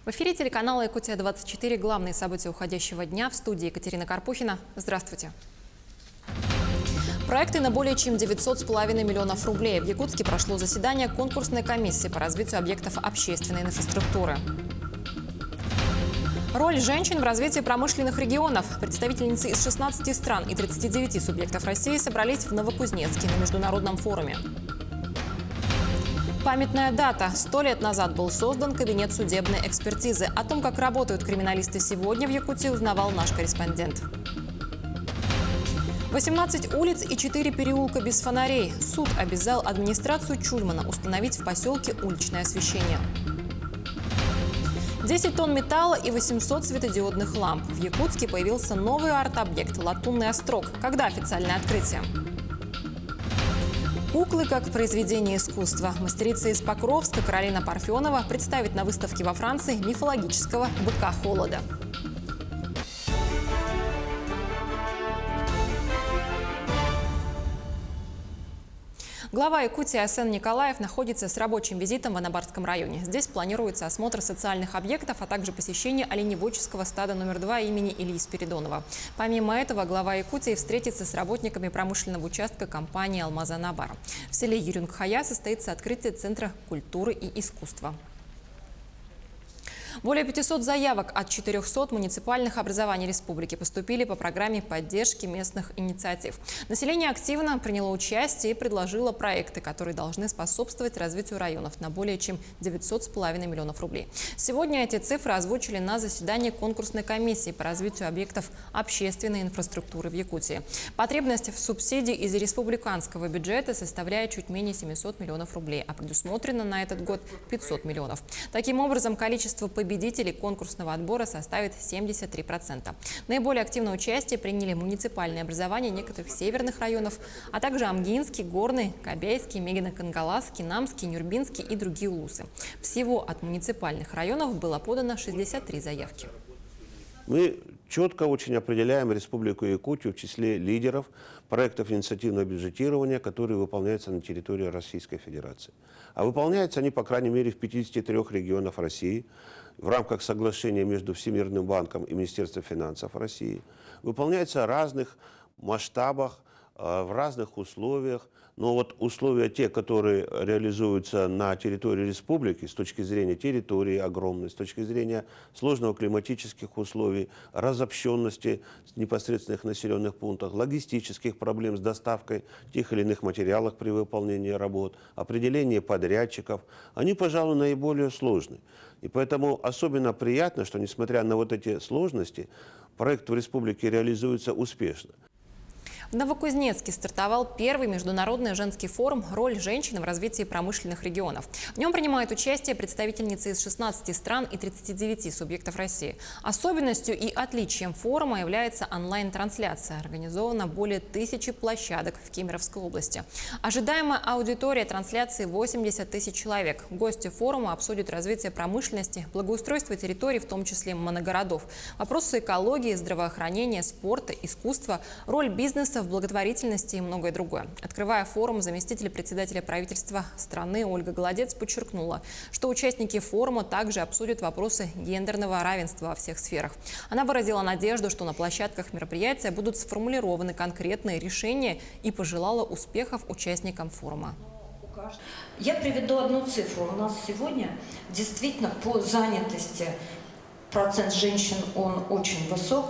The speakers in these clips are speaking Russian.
В эфире телеканала «Якутия-24». Главные события уходящего дня. В студии Екатерина Карпухина. Здравствуйте. Проекты на более чем 900,5 миллионов рублей. В Якутске прошло заседание конкурсной комиссии по развитию объектов общественной инфраструктуры. Роль женщин в развитии промышленных регионов. Представительницы из 16 стран и 39 субъектов России собрались в Новокузнецке на международном форуме. Памятная дата. 100 лет назад был создан кабинет судебной экспертизы. О том, как работают криминалисты сегодня в Якутии, узнавал наш корреспондент. 18 улиц и 4 переулка без фонарей. Суд обязал администрацию Чульмана установить в поселке уличное освещение. 10 тонн металла и 800 светодиодных ламп. В Якутске появился новый арт-объект «Латунный острог». Когда официальное открытие? Куклы как произведение искусства. Мастерица из Покровска Каролина Парфенова представит на выставке во Франции мифологического быка холода. Глава Якутии Асен Николаев находится с рабочим визитом в Анабарском районе. Здесь планируется осмотр социальных объектов, а также посещение оленеводческого стада номер 2 имени Ильи Спиридонова. Помимо этого, глава Якутии встретится с работниками промышленного участка компании «Алмаз-Анабар». В селе Юрюнгхая состоится открытие Центра культуры и искусства. Более 500 заявок от 400 муниципальных образований республики поступили по программе поддержки местных инициатив. Население активно приняло участие и предложило проекты, которые должны способствовать развитию районов на более чем 900,5 миллионов рублей. Сегодня эти цифры озвучили на заседании конкурсной комиссии по развитию объектов общественной инфраструктуры в Якутии. Потребность в субсидии из республиканского бюджета составляет чуть менее 700 миллионов рублей, а предусмотрено на этот год 500 миллионов. Таким образом, количество победителей конкурсного отбора составит 73%. Наиболее активное участие приняли муниципальные образования некоторых северных районов, а также Амгинский, Горный, Кобяйский, Мегино-Кангаласский, Намский, Нюрбинский и другие улусы. Всего от муниципальных районов было подано 63 заявки. Мы четко очень определяем Республику Якутию в числе лидеров проектов инициативного бюджетирования, которые выполняются на территории Российской Федерации. А выполняются они, по крайней мере, в 53 регионах России в рамках соглашения между Всемирным банком и Министерством финансов России. Выполняются в разных масштабах, в разных условиях. Но вот условия те, которые реализуются на территории республики с точки зрения территории огромной, с точки зрения сложного климатических условий, разобщенности непосредственных населенных пунктах, логистических проблем с доставкой тех или иных материалов при выполнении работ, определение подрядчиков, они, пожалуй, наиболее сложны. И поэтому особенно приятно, что, несмотря на вот эти сложности, проект в республике реализуется успешно. В Новокузнецке стартовал первый международный женский форум «Роль женщин в развитии промышленных регионов». В нем принимают участие представительницы из 16 стран и 39 субъектов России. Особенностью и отличием форума является онлайн-трансляция. Организовано более 1000 площадок в Кемеровской области. Ожидаемая аудитория трансляции 80 тысяч человек. Гости форума обсудят развитие промышленности, благоустройство территорий, в том числе моногородов, вопросы экологии, здравоохранения, спорта, искусства, роль бизнеса в благотворительности и многое другое. Открывая форум, заместитель председателя правительства страны Ольга Голодец подчеркнула, что участники форума также обсудят вопросы гендерного равенства во всех сферах. Она выразила надежду, что на площадках мероприятия будут сформулированы конкретные решения, и пожелала успехов участникам форума. Я приведу одну цифру. У нас сегодня действительно по занятости процент женщин он очень высок,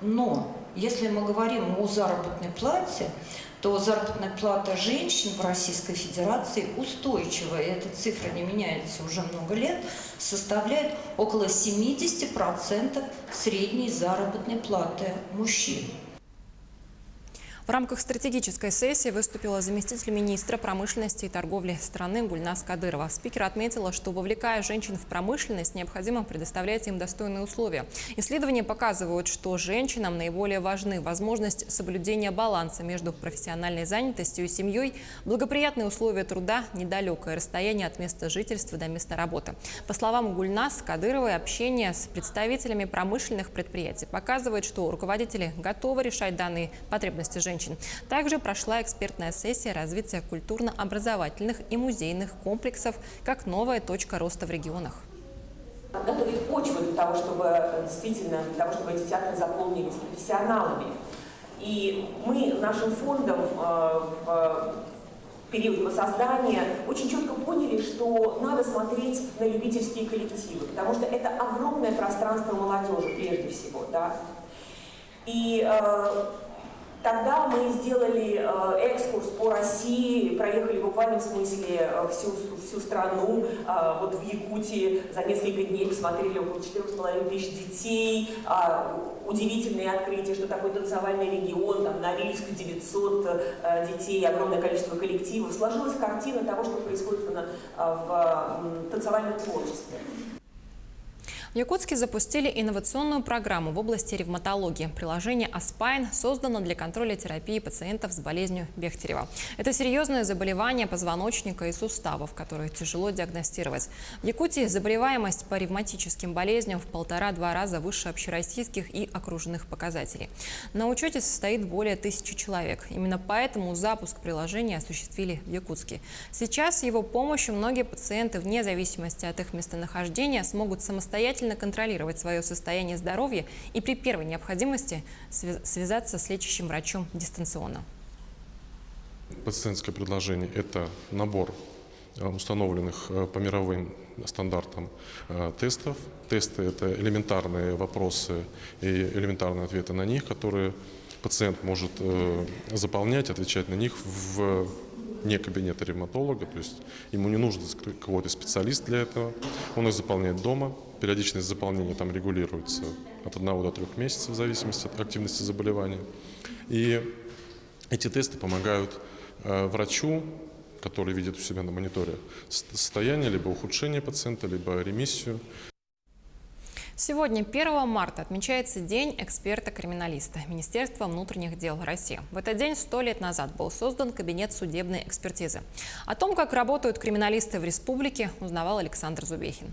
но если мы говорим о заработной плате, то заработная плата женщин в Российской Федерации устойчивая, и эта цифра не меняется уже много лет, составляет около 70% средней заработной платы мужчин. В рамках стратегической сессии выступила заместитель министра промышленности и торговли страны Гульназ Кадырова. Спикер отметила, что, вовлекая женщин в промышленность, необходимо предоставлять им достойные условия. Исследования показывают, что женщинам наиболее важны возможность соблюдения баланса между профессиональной занятостью и семьей, благоприятные условия труда, недалекое расстояние от места жительства до места работы. По словам Гульназ Кадыровой, общение с представителями промышленных предприятий показывает, что руководители готовы решать данные потребности женщин. Также прошла экспертная сессия развития культурно-образовательных и музейных комплексов как новая точка роста в регионах. Готовить почву для того, чтобы действительно, для того, чтобы эти театры заполнились профессионалами. И мы нашим фондом в период его создания очень четко поняли, что надо смотреть на любительские коллективы, потому что это огромное пространство молодежи прежде всего, да. И тогда мы сделали экскурс по России, проехали в буквальном смысле всю страну. Вот в Якутии за несколько дней посмотрели около 4500 детей. Удивительные открытия, что такое танцевальный регион, там на Рильск 900 детей, огромное количество коллективов. Сложилась картина того, что происходит в танцевальном творчестве. В Якутске запустили инновационную программу в области ревматологии. Приложение «Аспайн» создано для контроля терапии пациентов с болезнью Бехтерева. Это серьезное заболевание позвоночника и суставов, которое тяжело диагностировать. В Якутии заболеваемость по ревматическим болезням в 1,5–2 раза выше общероссийских и окружных показателей. На учете состоит более 1000 человек. Именно поэтому запуск приложения осуществили в Якутске. Сейчас с его помощью многие пациенты, вне зависимости от их местонахождения, смогут самостоятельно контролировать свое состояние здоровья и при первой необходимости связаться с лечащим врачом дистанционно. Пациентское предложение – это набор установленных по мировым стандартам тестов. Тесты – это элементарные вопросы и элементарные ответы на них, которые пациент может заполнять, отвечать на них вне кабинета ревматолога, то есть ему не нужен какой-то специалист для этого, он их заполняет дома. Периодичность заполнения там регулируется от 1 до 3 месяцев в зависимости от активности заболевания. И эти тесты помогают врачу, который видит у себя на мониторе состояние, либо ухудшение пациента, либо ремиссию. Сегодня, 1 марта, отмечается День эксперта-криминалиста Министерства внутренних дел России. В этот день 100 лет назад был создан Кабинет судебной экспертизы. О том, как работают криминалисты в республике, узнавал Александр Зубехин.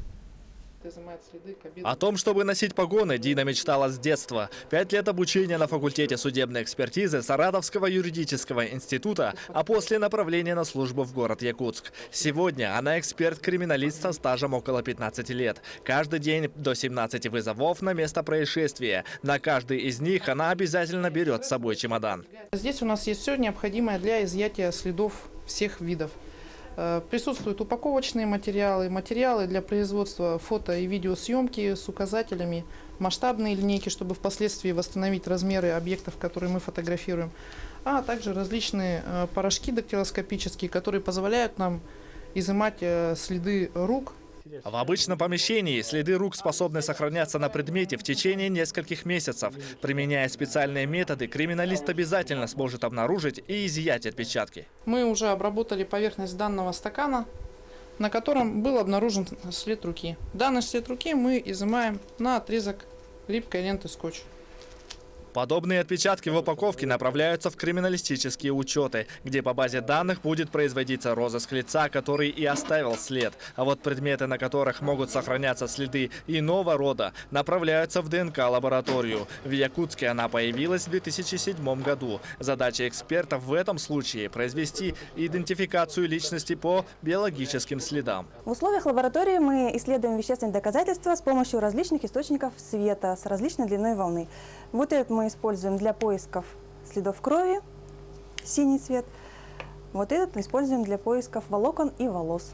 О том, чтобы носить погоны, Дина мечтала с детства. 5 лет обучения на факультете судебной экспертизы Саратовского юридического института, а после направления на службу в город Якутск. Сегодня она эксперт-криминалист со стажем около 15 лет. Каждый день до 17 вызовов на место происшествия. На каждый из них она обязательно берет с собой чемодан. Здесь у нас есть все необходимое для изъятия следов всех видов. Присутствуют упаковочные материалы, материалы для производства фото- и видеосъемки с указателями, масштабные линейки, чтобы впоследствии восстановить размеры объектов, которые мы фотографируем, а также различные порошки дактилоскопические, которые позволяют нам изымать следы рук. В обычном помещении следы рук способны сохраняться на предмете в течение нескольких месяцев. Применяя специальные методы, криминалист обязательно сможет обнаружить и изъять отпечатки. Мы уже обработали поверхность данного стакана, на котором был обнаружен след руки. Данный след руки мы изымаем на отрезок липкой ленты скотча. Подобные отпечатки в упаковке направляются в криминалистические учеты, где по базе данных будет производиться розыск лица, который и оставил след. А вот предметы, на которых могут сохраняться следы иного рода, направляются в ДНК-лабораторию. В Якутске она появилась в 2007 году. Задача экспертов в этом случае – произвести идентификацию личности по биологическим следам. В условиях лаборатории мы исследуем вещественные доказательства с помощью различных источников света с различной длиной волны. Вот этот мы используем для поисков следов крови, синий цвет. Вот этот мы используем для поисков волокон и волос.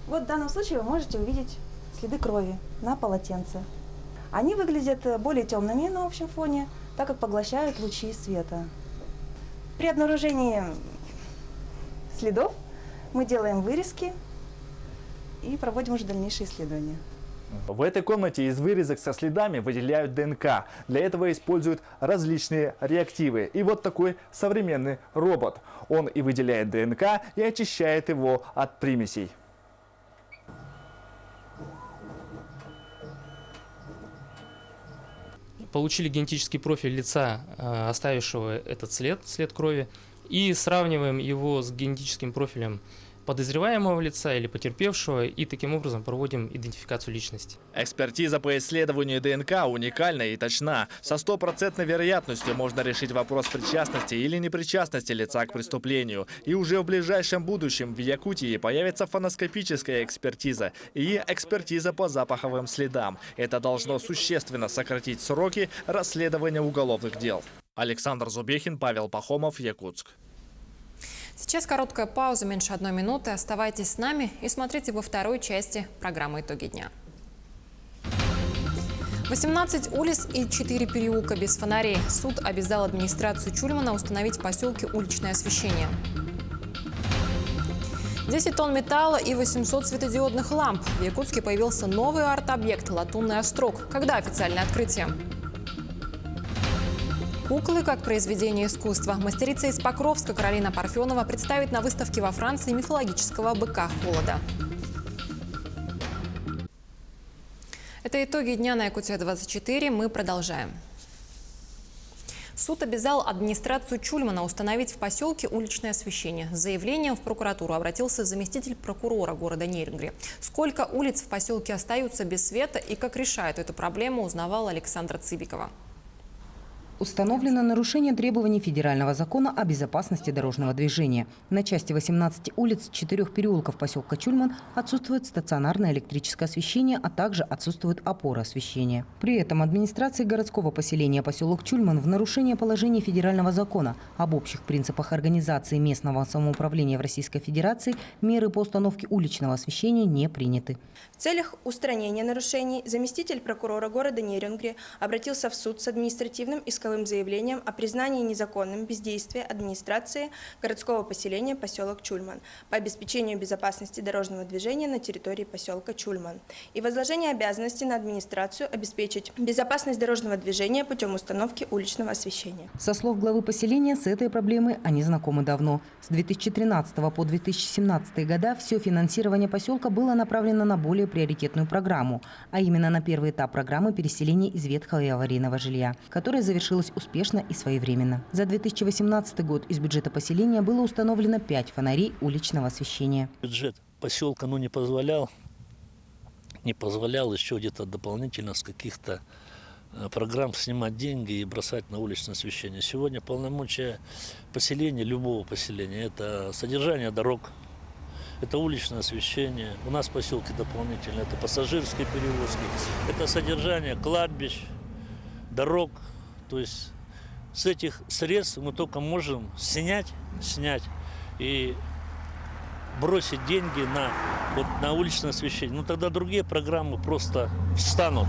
Вот в данном случае вы можете увидеть следы крови на полотенце. Они выглядят более темными на общем фоне, так как поглощают лучи света. При обнаружении следов мы делаем вырезки и проводим уже дальнейшие исследования. В этой комнате из вырезок со следами выделяют ДНК. Для этого используют различные реактивы. И вот такой современный робот. Он и выделяет ДНК, и очищает его от примесей. Получили генетический профиль лица, оставившего этот след крови, и сравниваем его с генетическим профилем подозреваемого лица или потерпевшего, и таким образом проводим идентификацию личности. Экспертиза по исследованию ДНК уникальна и точна. Со 100% вероятностью можно решить вопрос причастности или непричастности лица к преступлению. И уже в ближайшем будущем в Якутии появится фоноскопическая экспертиза и экспертиза по запаховым следам. Это должно существенно сократить сроки расследования уголовных дел. Александр Зубехин, Павел Пахомов, Якутск. Сейчас короткая пауза, меньше 1 минуты. Оставайтесь с нами и смотрите во второй части программы «Итоги дня». 18 улиц и 4 переулка без фонарей. Суд обязал администрацию Чульмана установить в поселке уличное освещение. 10 тонн металла и 800 светодиодных ламп. В Якутске появился новый арт-объект «Латунный острог». Когда официальное открытие? Куклы как произведение искусства. Мастерица из Покровска Каролина Парфенова представит на выставке во Франции мифологического быка холода. Это итоги дня на Якутия-24. Мы продолжаем. Суд обязал администрацию Чульмана установить в поселке уличное освещение. С заявлением в прокуратуру обратился заместитель прокурора города Нерюнгри. Сколько улиц в поселке остаются без света и как решают эту проблему, узнавала Александра Цыбикова. Установлено нарушение требований федерального закона о безопасности дорожного движения. На части 18 улиц 4 переулков поселка Чульман отсутствует стационарное электрическое освещение, а также отсутствуют опоры освещения. При этом администрации городского поселения поселок Чульман в нарушение положений федерального закона об общих принципах организации местного самоуправления в Российской Федерации меры по установке уличного освещения не приняты. В целях устранения нарушений заместитель прокурора города Нерюнгри обратился в суд с административным исковым заявлением о признании незаконным бездействия администрации городского поселения поселок Чульман по обеспечению безопасности дорожного движения на территории поселка Чульман и возложение обязанности на администрацию обеспечить безопасность дорожного движения путем установки уличного освещения. Со слов главы поселения, с этой проблемой они знакомы давно. С 2013 по 2017 года все финансирование поселка было направлено на более приоритетную программу, а именно на первый этап программы переселения из ветхого и аварийного жилья, которая завершилась успешно и своевременно. За 2018 год из бюджета поселения было установлено 5 фонарей уличного освещения. Бюджет поселка не позволял еще где-то дополнительно с каких-то программ снимать деньги и бросать на уличное освещение. Сегодня полномочия поселения, любого поселения, это содержание дорог, это уличное освещение. У нас в поселке дополнительно это пассажирские перевозки, это содержание кладбищ, дорог. То есть с этих средств мы только можем снять и бросить деньги на уличное освещение. Но тогда другие программы просто встанут.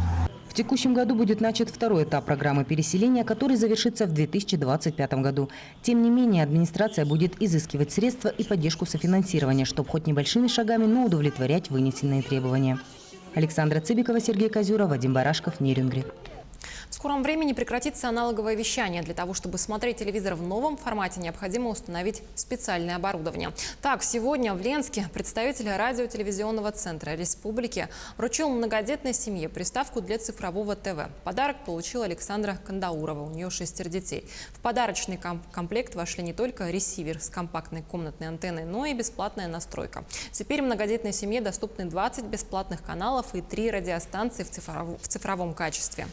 В текущем году будет начат второй этап программы переселения, который завершится в 2025 году. Тем не менее, администрация будет изыскивать средства и поддержку софинансирования, чтобы хоть небольшими шагами, но удовлетворять вынесенные требования. Александра Цыбикова, Сергей Козюра, Вадим Барашков, Нерюнгри. В скором времени прекратится аналоговое вещание. Для того, чтобы смотреть телевизор в новом формате, необходимо установить специальное оборудование. Так, сегодня в Ленске представитель радио-телевизионного центра республики вручил многодетной семье приставку для цифрового ТВ. Подарок получила Александра Кандаурова, у нее 6 детей. В подарочный комплект вошли не только ресивер с компактной комнатной антенной, но и бесплатная настройка. Теперь многодетной семье доступны 20 бесплатных каналов и 3 радиостанции в цифровом качестве.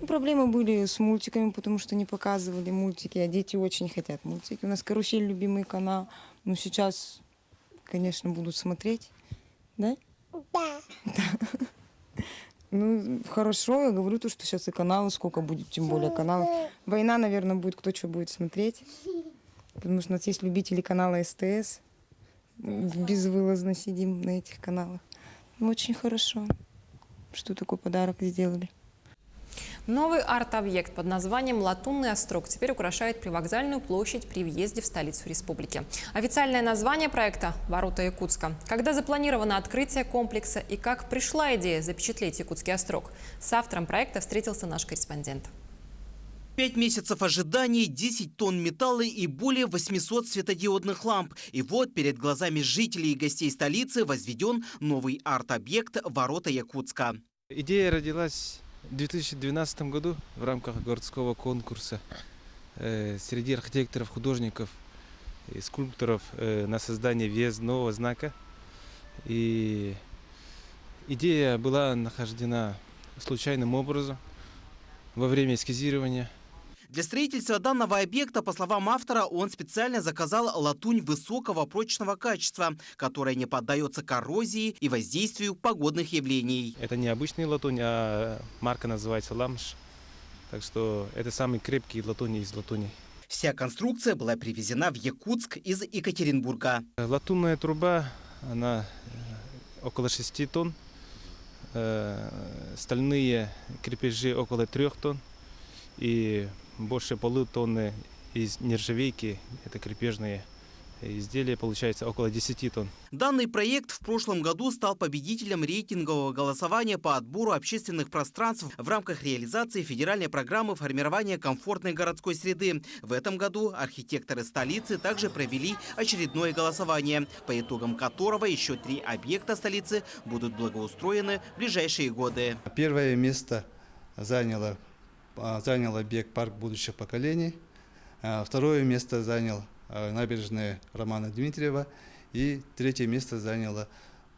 Проблемы были с мультиками, потому что не показывали мультики, а дети очень хотят мультики. У нас «Карусель» — любимый канал. Но сейчас, конечно, будут смотреть. Да? Да. Ну, хорошо, я говорю, что сейчас и каналы сколько будет, тем более каналов. Война, наверное, будет, кто что будет смотреть. Потому что у нас есть любители канала СТС. Безвылазно сидим на этих каналах. Ну, очень хорошо, что такой подарок сделали. Новый арт-объект под названием «Латунный острог» теперь украшает привокзальную площадь при въезде в столицу республики. Официальное название проекта – «Ворота Якутска». Когда запланировано открытие комплекса и как пришла идея запечатлеть Якутский острог? С автором проекта встретился наш корреспондент. 5 месяцев ожиданий, 10 тонн металла и более 800 светодиодных ламп. И вот перед глазами жителей и гостей столицы возведен новый арт-объект «Ворота Якутска». Идея родилась в 2012 году в рамках городского конкурса среди архитекторов, художников. и скульпторов на создание въездного знака. И идея была нахождена случайным образом во время эскизирования. Для строительства данного объекта, по словам автора, он специально заказал латунь высокого прочного качества, которая не поддается коррозии и воздействию погодных явлений. Это не обычный латунь, а марка называется «Ламш». Так что это самый крепкий латунь из латуней. Вся конструкция была привезена в Якутск из Екатеринбурга. Латунная труба, она около 6 тонн. Стальные крепежи около 3 тонн. И больше полутонны из нержавейки, это крепежные изделия, получается около 10 тонн. Данный проект в прошлом году стал победителем рейтингового голосования по отбору общественных пространств в рамках реализации федеральной программы формирования комфортной городской среды. В этом году архитекторы столицы также провели очередное голосование, по итогам которого еще 3 объекта столицы будут благоустроены в ближайшие годы. Первое место занял объект «Парк будущих поколений». Второе место занял набережная Романа Дмитриева. И третье место заняло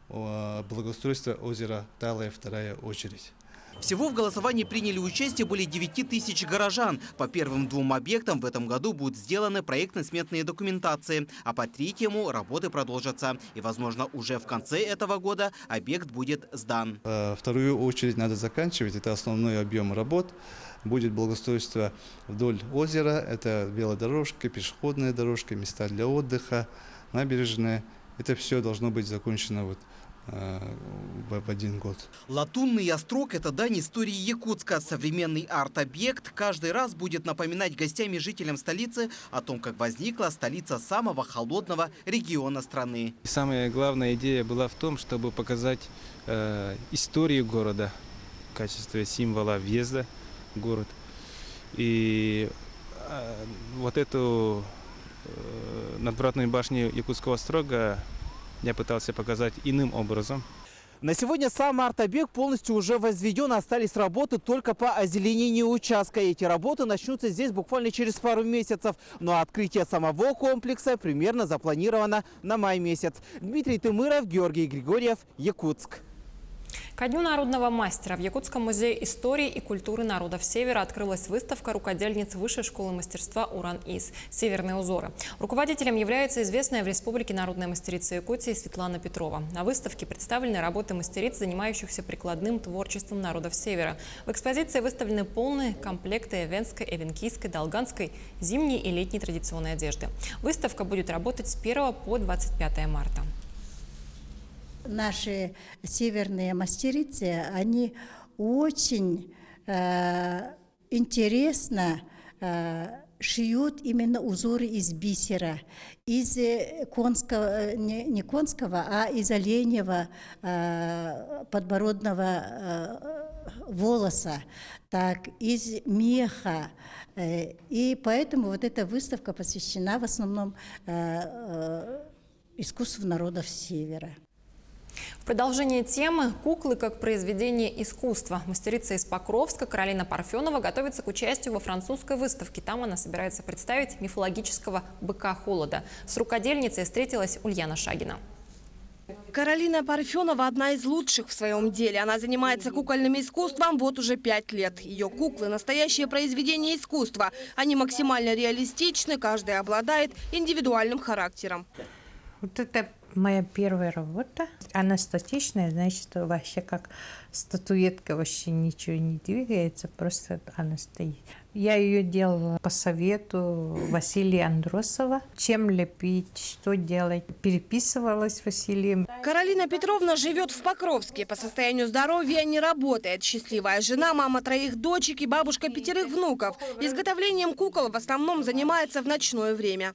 благоустройство озера Талая, вторая очередь. Всего в голосовании приняли участие более 9 тысяч горожан. По первым 2 объектам в этом году будут сделаны проектно-сметные документации, а по третьему работы продолжатся. И, возможно, уже в конце этого года объект будет сдан. Вторую очередь надо заканчивать. Это основной объем работ. Будет благоустройство вдоль озера. Это велодорожка, пешеходная дорожка, места для отдыха, набережная. Это все должно быть закончено в 1 год. Латунный острог – это дань истории Якутска. Современный арт-объект каждый раз будет напоминать гостям и жителям столицы о том, как возникла столица самого холодного региона страны. Самая главная идея была в том, чтобы показать историю города в качестве символа въезда в город. И вот эту надвратную башню Якутского острога я пытался показать иным образом. На сегодня сам арт-объект полностью уже возведен, остались работы только по озеленению участка. Эти работы начнутся здесь буквально через пару месяцев. Ну а открытие самого комплекса примерно запланировано на май месяц. Дмитрий Тымыров, Георгий Григорьев, Якутск. Ко Дню народного мастера в Якутском музее истории и культуры народов Севера открылась выставка рукодельниц Высшей школы мастерства «Уран-ИС» «Северные узоры». Руководителем является известная в республике народная мастерица Якутии Светлана Петрова. На выставке представлены работы мастериц, занимающихся прикладным творчеством народов Севера. В экспозиции выставлены полные комплекты эвенской, эвенкийской, долганской, зимней и летней традиционной одежды. Выставка будет работать с 1 по 25 марта. Наши северные мастерицы, они очень интересно шьют именно узоры из бисера, из конского, не конского, а из оленьего подбородного волоса, так, из меха. И поэтому вот эта выставка посвящена в основном искусству народов Севера. В продолжение темы «Куклы как произведение искусства» мастерица из Покровска Каролина Парфенова готовится к участию во французской выставке. Там она собирается представить мифологического быка холода. С рукодельницей встретилась Ульяна Шагина. Каролина Парфенова – одна из лучших в своем деле. Она занимается кукольным искусством вот уже 5 лет. Ее куклы – настоящее произведение искусства. Они максимально реалистичны, каждая обладает индивидуальным характером. Вот это моя первая работа. Она статичная, значит, вообще как статуэтка, вообще ничего не двигается, просто она стоит. Я ее делала по совету Василия Андросова. Чем лепить, что делать. Переписывалась с Василием. Каролина Петровна живет в Покровске. По состоянию здоровья не работает. Счастливая жена, мама 3 дочек и бабушка 5 внуков. Изготовлением кукол в основном занимается в ночное время.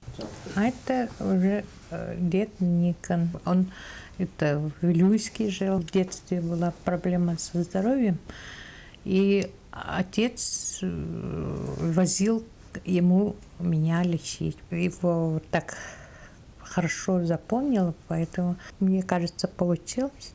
А это уже дед Никон. Он это в Вилюйске жил. В детстве была проблема со здоровьем. И отец возил ему меня лечить. Его так хорошо запомнила, поэтому, мне кажется, получилось.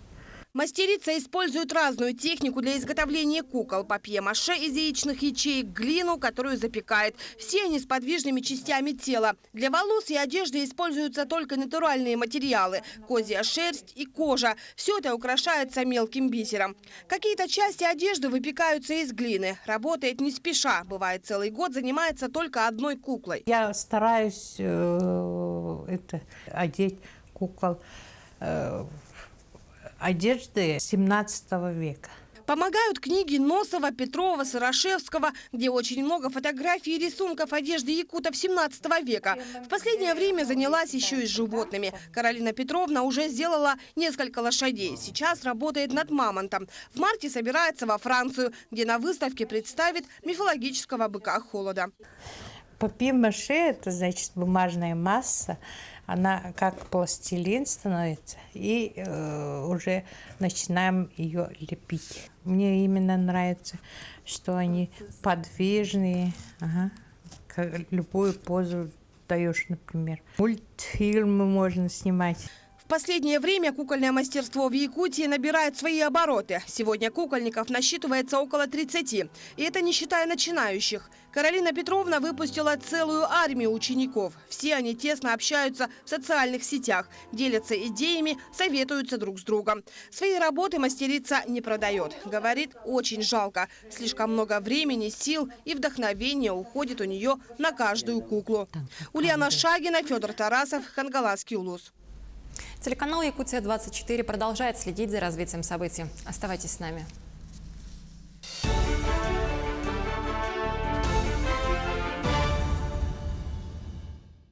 Мастерица использует разную технику для изготовления кукол. Папье-маше из яичных ячеек, глину, которую запекает. Все они с подвижными частями тела. Для волос и одежды используются только натуральные материалы – козья шерсть и кожа. Все это украшается мелким бисером. Какие-то части одежды выпекаются из глины. Работает не спеша. Бывает, целый год занимается только одной куклой. Я стараюсь одеть кукол одежды 17 века. Помогают книги Носова, Петрова, Сырошевского, где очень много фотографий и рисунков одежды якутов 17 века. В последнее время занялась еще и с животными. Каролина Петровна уже сделала несколько лошадей. Сейчас работает над мамонтом. В марте собирается во Францию, где на выставке представит мифологического быка холода. Папье-маше – это, значит, бумажная масса. Она как пластилин становится, и уже начинаем ее лепить. Мне именно нравится, что они подвижные, любую позу даешь, например. Мультфильмы можно снимать. В последнее время кукольное мастерство в Якутии набирает свои обороты. Сегодня кукольников насчитывается около 30. И это не считая начинающих. Каролина Петровна выпустила целую армию учеников. Все они тесно общаются в социальных сетях, делятся идеями, советуются друг с другом. Свои работы мастерица не продает. Говорит, очень жалко. Слишком много времени, сил и вдохновения уходит у нее на каждую куклу. Ульяна Шагина, Федор Тарасов, Хангаласский улус. Телеканал «Якутия-24» продолжает следить за развитием событий. Оставайтесь с нами.